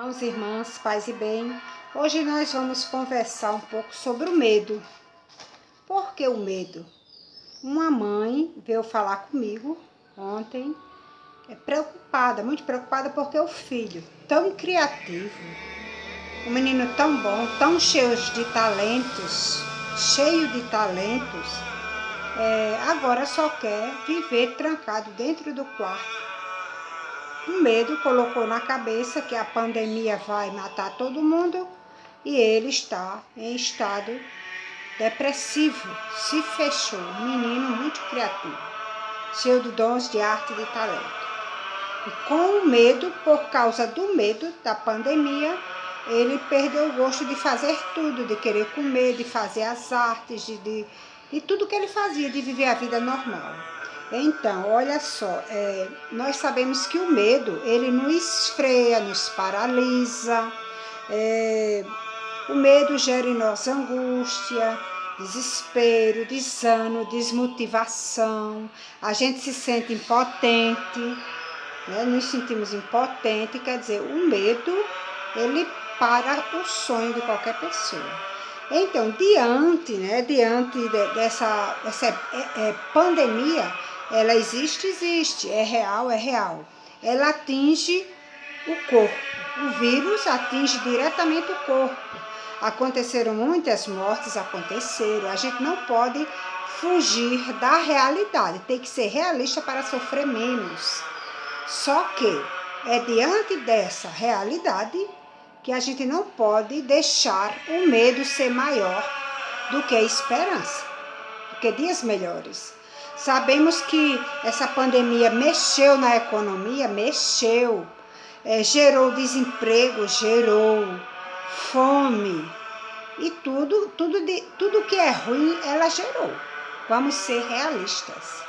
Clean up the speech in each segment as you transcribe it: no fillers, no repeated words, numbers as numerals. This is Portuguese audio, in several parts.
Irmãos e irmãs, paz e bem, hoje nós vamos conversar um pouco sobre o medo. Por que o medo? Uma mãe veio falar comigo ontem, preocupada, muito preocupada porque o filho, tão criativo, um menino tão bom, tão cheio de talentos, agora só quer viver trancado dentro do quarto. O medo colocou na cabeça que a pandemia vai matar todo mundo e ele está em estado depressivo, se fechou. Um menino muito criativo, cheio de dons de arte e de talento. E com o medo, por causa do medo da pandemia, ele perdeu o gosto de fazer tudo, de querer comer, de fazer as artes, de tudo que ele fazia, de viver a vida normal. Então, olha só, nós sabemos que o medo, ele nos freia, nos paralisa, o medo gera em nós angústia, desespero, desânimo, desmotivação, a gente se sente impotente, né? Nos sentimos impotentes, quer dizer, o medo, ele para o sonho de qualquer pessoa. Então, diante dessa pandemia, ela existe, é real. Ela atinge o corpo, o vírus atinge diretamente o corpo. Aconteceram muitas mortes, a gente não pode fugir da realidade, tem que ser realista para sofrer menos. Só que é diante dessa realidade que a gente não pode deixar o medo ser maior do que a esperança, do que dias melhores. Sabemos que essa pandemia mexeu na economia, gerou desemprego, gerou fome e tudo que é ruim ela gerou. Vamos ser realistas.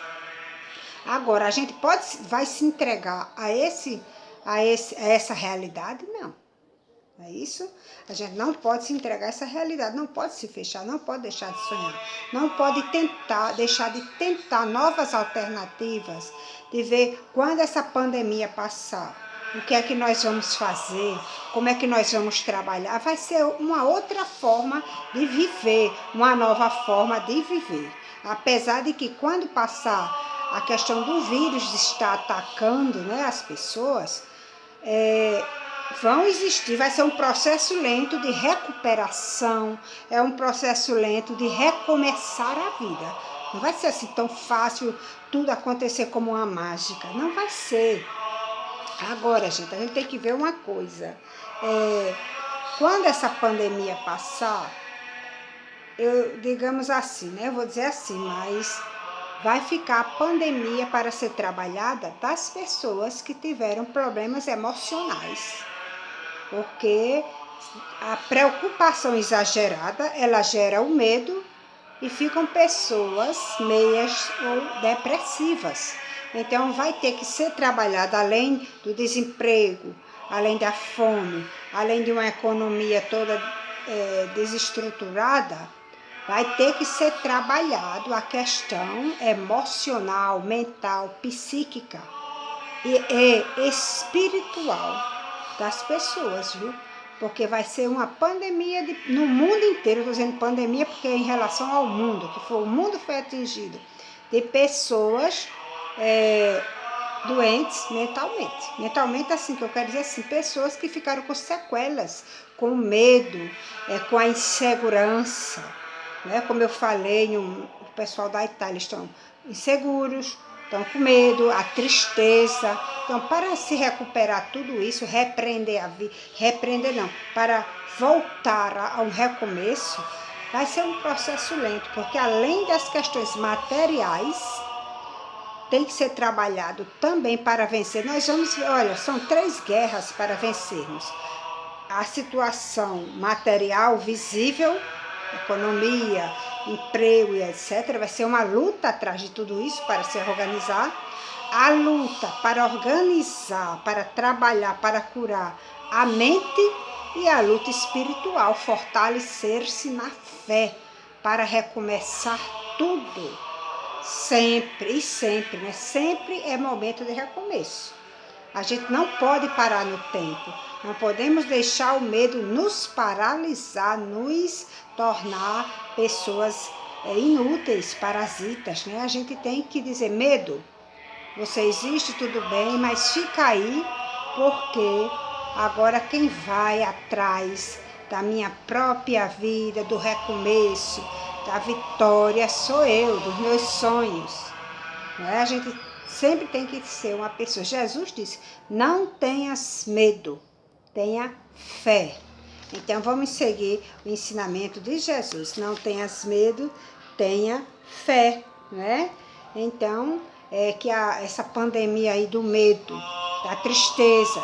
Agora, a gente vai se entregar a essa realidade? Não. Não é isso? A gente não pode se entregar a essa realidade, não pode se fechar, não pode deixar de sonhar, não pode deixar de tentar novas alternativas, de ver quando essa pandemia passar, o que é que nós vamos fazer, como é que nós vamos trabalhar. Vai ser uma outra forma de viver, uma nova forma de viver. Apesar de que quando passar a questão do vírus estar atacando, né, as pessoas, vão existir, vai ser um processo lento de recuperação, é um processo lento de recomeçar a vida. Não vai ser assim tão fácil tudo acontecer como uma mágica, não vai ser. Agora, gente, a gente tem que ver uma coisa, quando essa pandemia passar, digamos assim, né, eu vou dizer assim, mas vai ficar a pandemia para ser trabalhada das pessoas que tiveram problemas emocionais. Porque a preocupação exagerada, ela gera o medo e ficam pessoas meias ou depressivas. Então, vai ter que ser trabalhada além do desemprego, além da fome, além de uma economia toda desestruturada, vai ter que ser trabalhado a questão emocional, mental, psíquica e espiritual das pessoas, viu? Porque vai ser uma pandemia no mundo inteiro. Estou dizendo pandemia porque é em relação ao mundo, o mundo foi atingido, de pessoas doentes mentalmente. Mentalmente, assim, que eu quero dizer assim, pessoas que ficaram com sequelas, com medo, com a insegurança, né? Como eu falei, o pessoal da Itália estão inseguros, estão com medo, a tristeza. Então, para se recuperar tudo isso, para voltar a um recomeço, vai ser um processo lento, porque além das questões materiais, tem que ser trabalhado também para vencer. Olha, são 3 guerras para vencermos. A situação material, visível, economia, emprego e etc. Vai ser uma luta atrás de tudo isso para se organizar. A luta para organizar, para trabalhar, para curar a mente, e a luta espiritual, fortalecer-se na fé para recomeçar tudo. Sempre, né? Sempre é momento de recomeço. A gente não pode parar no tempo. Não podemos deixar o medo nos paralisar, nos tornar pessoas inúteis, parasitas, né? A gente tem que dizer, medo, você existe, tudo bem, mas fica aí, porque agora quem vai atrás da minha própria vida, do recomeço, da vitória, sou eu, dos meus sonhos. Não é? A gente sempre tem que ser uma pessoa. Jesus disse, não tenhas medo, tenha fé. Então vamos seguir o ensinamento de Jesus. Não tenhas medo, tenha fé, né? Então, que essa pandemia aí do medo, da tristeza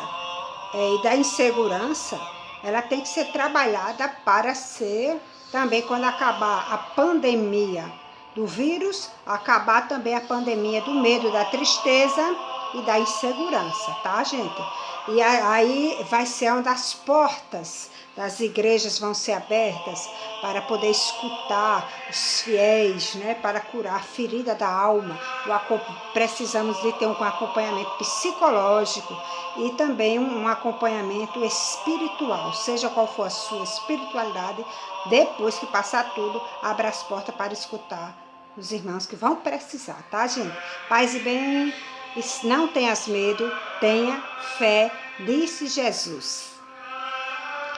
e da insegurança, ela tem que ser trabalhada para ser também, quando acabar a pandemia do vírus, acabar também a pandemia do medo, da tristeza e da insegurança, tá, gente? E aí vai ser onde as portas das igrejas vão ser abertas para poder escutar os fiéis, né, para curar a ferida da alma. Precisamos de ter um acompanhamento psicológico e também um acompanhamento espiritual, seja qual for a sua espiritualidade. Depois que passar tudo, abra as portas para escutar os irmãos que vão precisar, tá, gente? Paz e bem, não tenhas medo, tenha fé, disse Jesus.